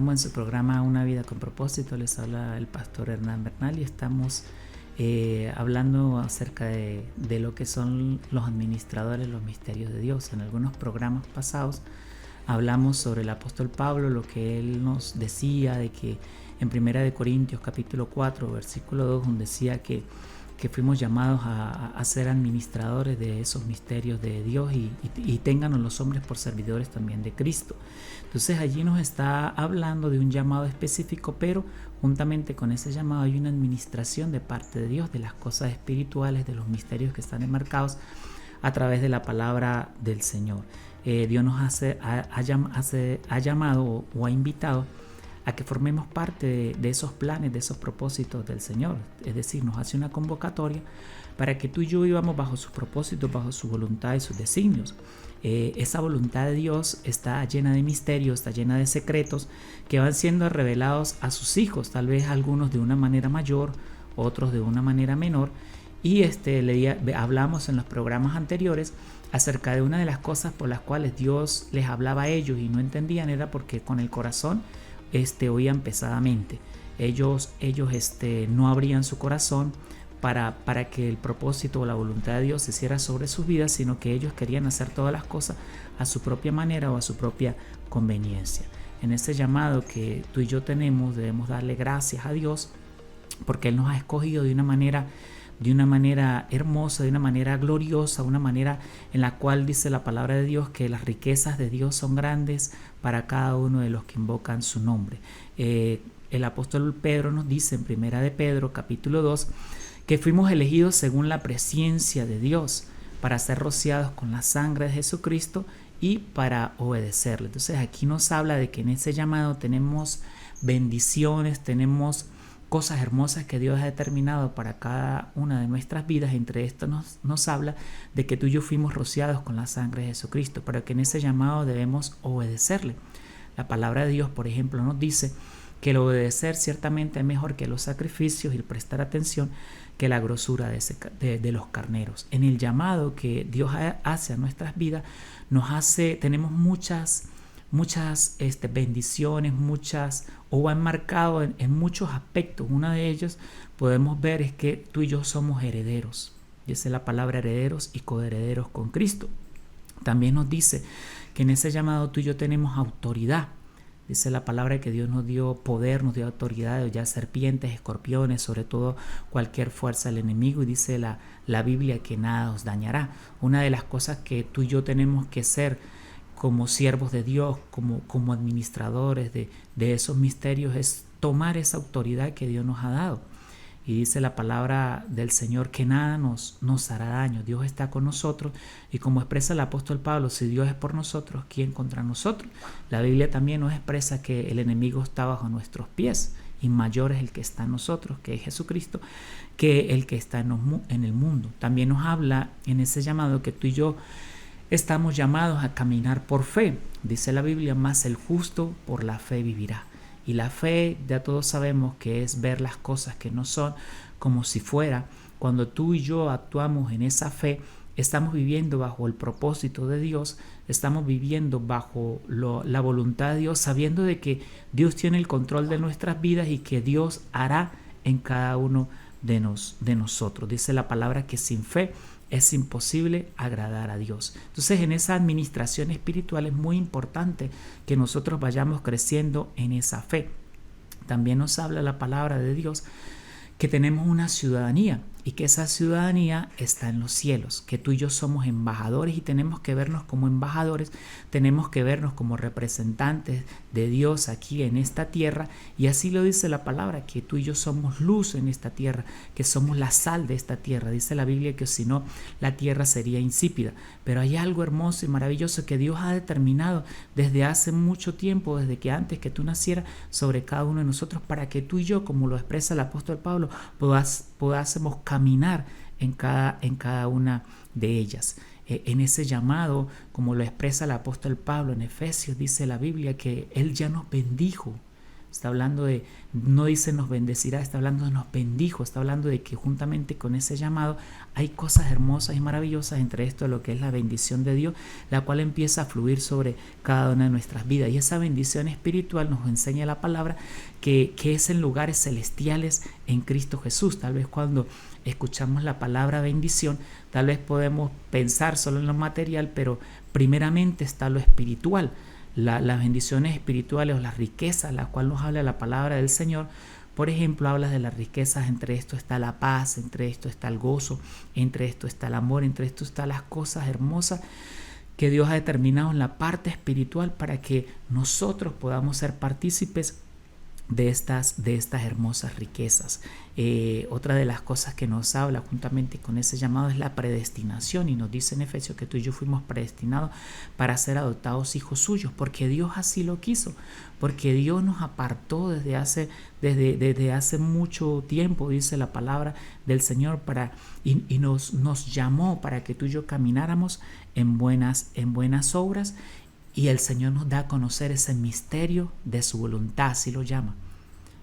Estamos en su programa Una vida con propósito. Les habla el pastor Hernán Bernal y estamos hablando acerca de lo que son los administradores, los misterios de Dios. En algunos programas pasados hablamos sobre el apóstol Pablo, lo que él nos decía de que en 1 Corintios capítulo 4 versículo 2 donde decía que fuimos llamados a ser administradores de esos misterios de Dios y ténganos los hombres por servidores también de Cristo. Entonces allí nos está hablando de un llamado específico, pero juntamente con ese llamado hay una administración de parte de Dios de las cosas espirituales, de los misterios que están enmarcados a través de la palabra del Señor. Dios nos ha llamado o ha invitado a que formemos parte de esos planes, de esos propósitos del Señor. Es decir, nos hace una convocatoria para que tú y yo vivamos bajo sus propósitos, bajo su voluntad y sus designios. Esa voluntad de Dios está llena de misterios, está llena de secretos que van siendo revelados a sus hijos, tal vez algunos de una manera mayor, otros de una manera menor. Y hablamos en los programas anteriores acerca de una de las cosas por las cuales Dios les hablaba a ellos y no entendían, era porque con el corazón oían pesadamente. Ellos no abrían su corazón para que el propósito o la voluntad de Dios se hiciera sobre sus vidas, sino que ellos querían hacer todas las cosas a su propia manera o a su propia conveniencia. En ese llamado que tú y yo tenemos, debemos darle gracias a Dios porque Él nos ha escogido de una manera hermosa, de una manera gloriosa, una manera en la cual dice la palabra de Dios que las riquezas de Dios son grandes para cada uno de los que invocan su nombre. El apóstol Pedro nos dice en 1 de Pedro capítulo 2 que fuimos elegidos según la presciencia de Dios para ser rociados con la sangre de Jesucristo y para obedecerle. Entonces aquí nos habla de que en ese llamado tenemos bendiciones, tenemos cosas hermosas que Dios ha determinado para cada una de nuestras vidas. Entre esto nos habla de que tú y yo fuimos rociados con la sangre de Jesucristo, pero que en ese llamado debemos obedecerle. La palabra de Dios, por ejemplo, nos dice que el obedecer ciertamente es mejor que los sacrificios y el prestar atención que la grosura de los carneros. En el llamado que Dios hace a nuestras vidas, tenemos muchas bendiciones, o va enmarcado en muchos aspectos. Una de ellos podemos ver es que tú y yo somos herederos. Dice la palabra herederos y coherederos con Cristo. También nos dice que en ese llamado tú y yo tenemos autoridad. Dice la palabra que Dios nos dio poder, nos dio autoridad de ya serpientes, escorpiones, sobre todo cualquier fuerza del enemigo. Y dice la Biblia que nada os dañará. Una de las cosas que tú y yo tenemos que ser como siervos de Dios, como administradores de esos misterios, es tomar esa autoridad que Dios nos ha dado. Y dice la palabra del Señor que nada nos hará daño. Dios está con nosotros y como expresa el apóstol Pablo, si Dios es por nosotros, ¿quién contra nosotros? La Biblia también nos expresa que el enemigo está bajo nuestros pies y mayor es el que está en nosotros, que es Jesucristo, que el que está en el mundo. También nos habla en ese llamado que tú y yo estamos llamados a caminar por fe. Dice la Biblia, más el justo por la fe vivirá. Y la fe, ya todos sabemos que es ver las cosas que no son como si fuera. Cuando tú y yo actuamos en esa fe, estamos viviendo bajo el propósito de Dios, estamos viviendo bajo la voluntad de Dios, sabiendo de que Dios tiene el control de nuestras vidas y que Dios hará en cada uno de nosotros. Dice la palabra que sin fe es imposible agradar a Dios. Entonces, en esa administración espiritual es muy importante que nosotros vayamos creciendo en esa fe. También nos habla la palabra de Dios que tenemos una ciudadanía y que esa ciudadanía está en los cielos, que tú y yo somos embajadores y tenemos que vernos como embajadores, tenemos que vernos como representantes de Dios aquí en esta tierra, y así lo dice la palabra, que tú y yo somos luz en esta tierra, que somos la sal de esta tierra. Dice la Biblia que si no, la tierra sería insípida, pero hay algo hermoso y maravilloso que Dios ha determinado desde hace mucho tiempo, desde que antes que tú nacieras, sobre cada uno de nosotros, para que tú y yo, como lo expresa el apóstol Pablo, podásemos caminar en cada una de ellas. En ese llamado, como lo expresa el apóstol Pablo en Efesios, dice la Biblia que Él ya nos bendijo. está hablando de, no dice nos bendecirá, está hablando de nos bendijo, está hablando de que juntamente con ese llamado hay cosas hermosas y maravillosas, entre esto lo que es la bendición de Dios, la cual empieza a fluir sobre cada una de nuestras vidas. Y esa bendición espiritual nos enseña la palabra que es en lugares celestiales en Cristo Jesús. Tal vez cuando escuchamos la palabra bendición, tal vez podemos pensar solo en lo material, pero primeramente está lo espiritual. Las bendiciones espirituales o las riquezas, las cuales nos habla la palabra del Señor. Por ejemplo, habla de las riquezas, entre esto está la paz, entre esto está el gozo, entre esto está el amor, entre esto están las cosas hermosas que Dios ha determinado en la parte espiritual para que nosotros podamos ser partícipes de estas hermosas riquezas. Otra de las cosas que nos habla juntamente con ese llamado es la predestinación, y nos dice en Efesios que tú y yo fuimos predestinados para ser adoptados hijos suyos, porque Dios así lo quiso, porque Dios nos apartó desde hace mucho tiempo, dice la palabra del Señor, y nos llamó para que tú y yo camináramos en buenas obras. Y el Señor nos da a conocer ese misterio de su voluntad, así lo llama.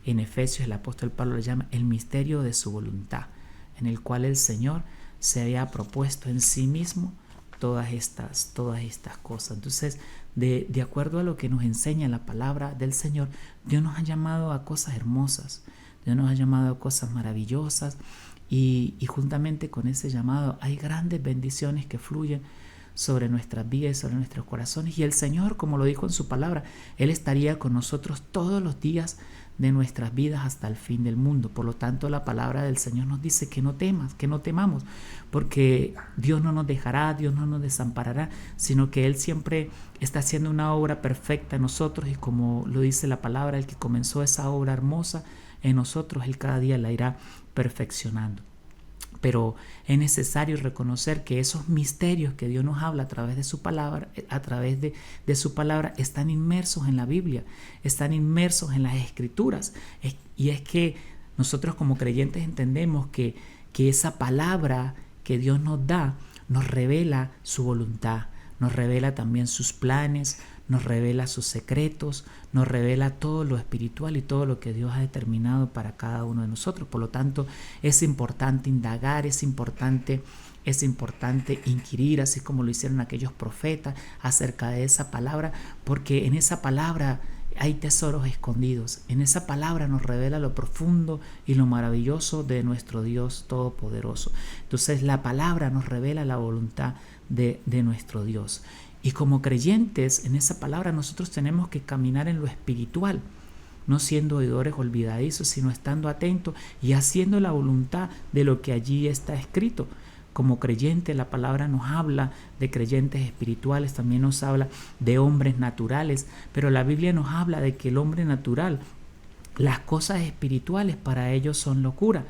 En Efesios el apóstol Pablo lo llama el misterio de su voluntad, en el cual el Señor se había propuesto en sí mismo todas estas cosas. Entonces, de acuerdo a lo que nos enseña la palabra del Señor, Dios nos ha llamado a cosas hermosas, Dios nos ha llamado a cosas maravillosas, y juntamente con ese llamado hay grandes bendiciones que fluyen sobre nuestras vidas y sobre nuestros corazones. Y el Señor, como lo dijo en su palabra, Él estaría con nosotros todos los días de nuestras vidas hasta el fin del mundo. Por lo tanto, la palabra del Señor nos dice que no temas, que no temamos, porque Dios no nos dejará, Dios no nos desamparará, sino que Él siempre está haciendo una obra perfecta en nosotros, y como lo dice la palabra, el que comenzó esa obra hermosa en nosotros, Él cada día la irá perfeccionando. Pero es necesario reconocer que esos misterios que Dios nos habla a través de su palabra, están inmersos en la Biblia, están inmersos en las Escrituras. Y es que nosotros como creyentes entendemos que esa palabra que Dios nos da nos revela su voluntad, nos revela también sus planes, nos revela sus secretos, nos revela todo lo espiritual y todo lo que Dios ha determinado para cada uno de nosotros. Por lo tanto, es importante indagar, es importante inquirir, así como lo hicieron aquellos profetas, acerca de esa palabra, porque en esa palabra hay tesoros escondidos. En esa palabra nos revela lo profundo y lo maravilloso de nuestro Dios Todopoderoso. Entonces, la palabra nos revela la voluntad de nuestro Dios. Y como creyentes, en esa palabra nosotros tenemos que caminar en lo espiritual, no siendo oidores olvidadizos, sino estando atentos y haciendo la voluntad de lo que allí está escrito. Como creyente, la palabra nos habla de creyentes espirituales, también nos habla de hombres naturales, pero la Biblia nos habla de que el hombre natural, las cosas espirituales para ellos son locura.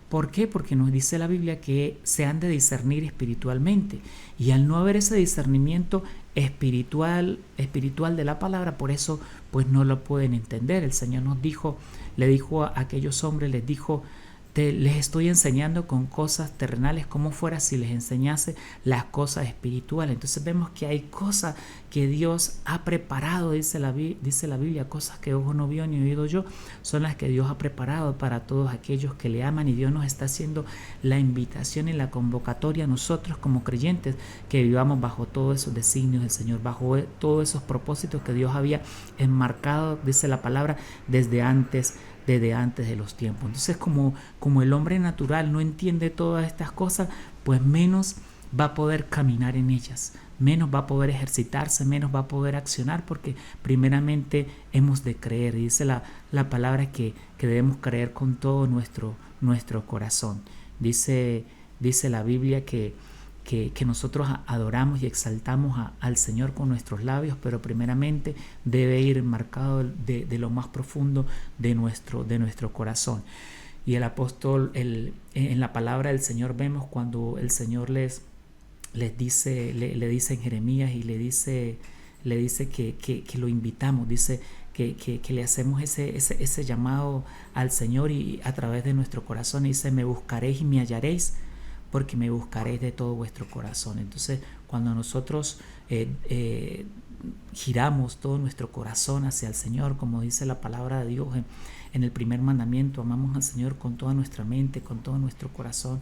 ¿Por qué? Porque nos dice la Biblia que se han de discernir espiritualmente, y al no haber ese discernimiento espiritual de la palabra, por eso pues no lo pueden entender. El Señor le dijo a aquellos hombres, les dijo: les estoy enseñando con cosas terrenales, como fuera si les enseñase las cosas espirituales. Entonces vemos que hay cosas que Dios ha preparado, dice la Biblia, cosas que ojo no vio ni oído yo, son las que Dios ha preparado para todos aquellos que le aman, y Dios nos está haciendo la invitación y la convocatoria a nosotros como creyentes que vivamos bajo todos esos designios del Señor, bajo todos esos propósitos que Dios había enmarcado, dice la palabra, desde antes de los tiempos. Entonces, como el hombre natural no entiende todas estas cosas, pues menos va a poder caminar en ellas, menos va a poder ejercitarse, menos va a poder accionar, porque primeramente hemos de creer. Y dice la palabra que debemos creer con todo nuestro corazón. Dice la Biblia que nosotros adoramos y exaltamos al Señor con nuestros labios, pero primeramente debe ir marcado de lo más profundo de nuestro corazón. Y el apóstol, en la palabra del Señor vemos cuando el Señor le dice en Jeremías, y le dice que lo invitamos, dice que le hacemos ese llamado al Señor, y a través de nuestro corazón dice: me buscaréis y me hallaréis, porque me buscaréis de todo vuestro corazón. Entonces, cuando nosotros giramos todo nuestro corazón hacia el Señor, como dice la palabra de Dios en el primer mandamiento, amamos al Señor con toda nuestra mente, con todo nuestro corazón,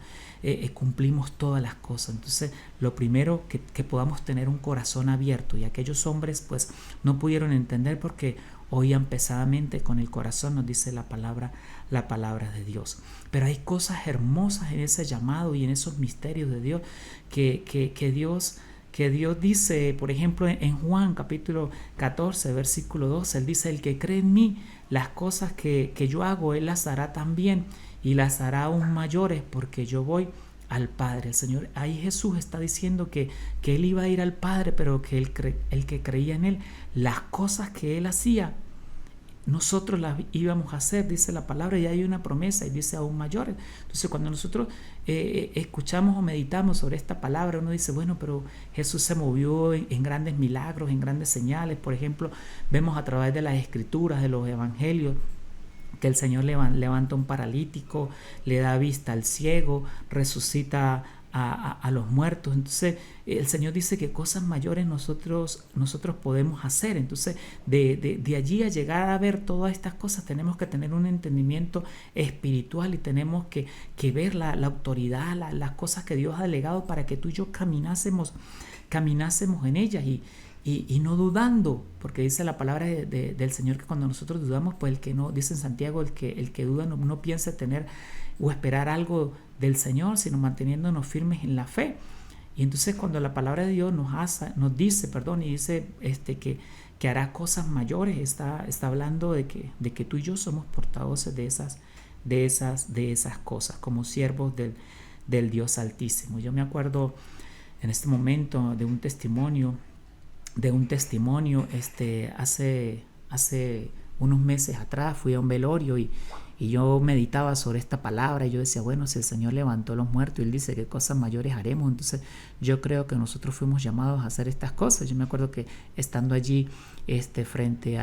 cumplimos todas las cosas. Entonces, lo primero que podamos tener un corazón abierto, y aquellos hombres pues no pudieron entender porque oían pesadamente con el corazón, nos dice la palabra de Dios. Pero hay cosas hermosas en ese llamado y en esos misterios de Dios que Dios dice, por ejemplo, en Juan capítulo 14, versículo 12, Él dice: el que cree en mí, las cosas que yo hago, Él las hará también, y las hará aún mayores, porque yo voy al Padre. El Señor, ahí Jesús está diciendo que Él iba a ir al Padre, pero que el que creía en Él, las cosas que Él hacía, nosotros las íbamos a hacer, dice la palabra, y hay una promesa y dice aún mayores. Entonces, cuando nosotros escuchamos o meditamos sobre esta palabra, uno dice, bueno, pero Jesús se movió en grandes milagros, en grandes señales. Por ejemplo, vemos a través de las escrituras, de los evangelios, que el Señor levanta un paralítico, le da vista al ciego, resucita a los muertos. Entonces el Señor dice que cosas mayores nosotros podemos hacer. Entonces de allí a llegar a ver todas estas cosas tenemos que tener un entendimiento espiritual y tenemos que ver la autoridad, las cosas que Dios ha delegado para que tú y yo caminásemos en ellas y no dudando, porque dice la palabra del Señor que cuando nosotros dudamos, pues el que no, dice en Santiago, el que duda no piensa tener o esperar algo del Señor, sino manteniéndonos firmes en la fe. Y entonces cuando la palabra de Dios nos dice que hará cosas mayores, está hablando de que tú y yo somos portadores de esas cosas, como siervos del Dios Altísimo. Yo me acuerdo en este momento de un testimonio hace unos meses atrás. Fui a un velorio y yo meditaba sobre esta palabra y yo decía, bueno, si el Señor levantó a los muertos y Él dice qué cosas mayores haremos, entonces yo creo que nosotros fuimos llamados a hacer estas cosas. Yo me acuerdo que estando allí frente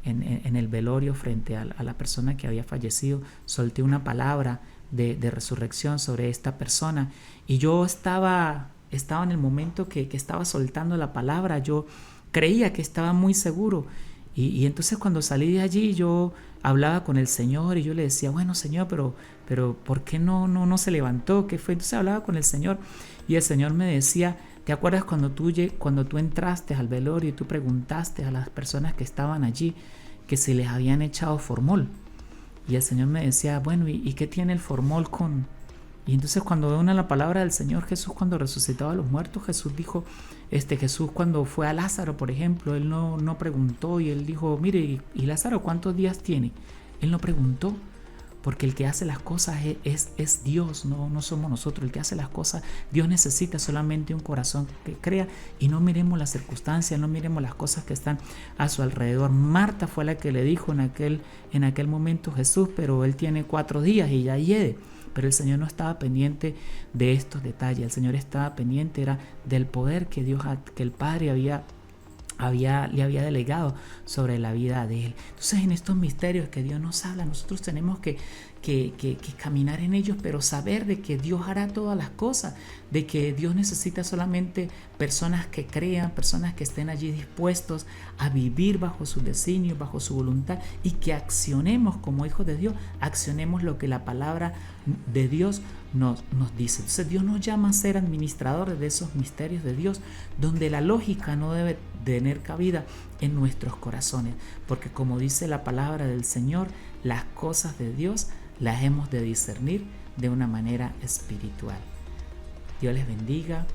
en el velorio, frente a la persona que había fallecido, solté una palabra de resurrección sobre esta persona, y yo estaba en el momento que estaba soltando la palabra. Yo creía que estaba muy seguro, y entonces cuando salí de allí yo hablaba con el Señor y yo le decía, bueno, Señor, pero ¿por qué no se levantó? ¿Qué fue? Entonces hablaba con el Señor y el Señor me decía, ¿te acuerdas cuando tú entraste al velorio y tú preguntaste a las personas que estaban allí que si les habían echado formol? Y el Señor me decía, bueno, ¿y qué tiene el formol con...? Y entonces cuando veo la palabra del Señor, Jesús cuando resucitaba a los muertos, Jesús dijo, Jesús cuando fue a Lázaro, por ejemplo, Él no preguntó, y Él dijo, mire, ¿y Lázaro cuántos días tiene? Él no preguntó, porque el que hace las cosas es Dios, no somos nosotros. El que hace las cosas, Dios necesita solamente un corazón que crea, y no miremos las circunstancias, no miremos las cosas que están a su alrededor. Marta fue la que le dijo en aquel momento, Jesús, pero Él tiene 4 días y ya hiede. Pero el Señor no estaba pendiente de estos detalles. El Señor estaba pendiente del poder que el Padre le había delegado sobre la vida de Él. Entonces, en estos misterios que Dios nos habla, nosotros tenemos que caminar en ellos, pero saber de que Dios hará todas las cosas, de que Dios necesita solamente personas que crean, personas que estén allí dispuestos a vivir bajo su designio, bajo su voluntad, y que accionemos como hijos de Dios, accionemos lo que la palabra de Dios nos dice. Entonces Dios nos llama a ser administradores de esos misterios de Dios, donde la lógica no debe tener cabida en nuestros corazones, porque como dice la palabra del Señor, las cosas de Dios las hemos de discernir de una manera espiritual. Dios les bendiga.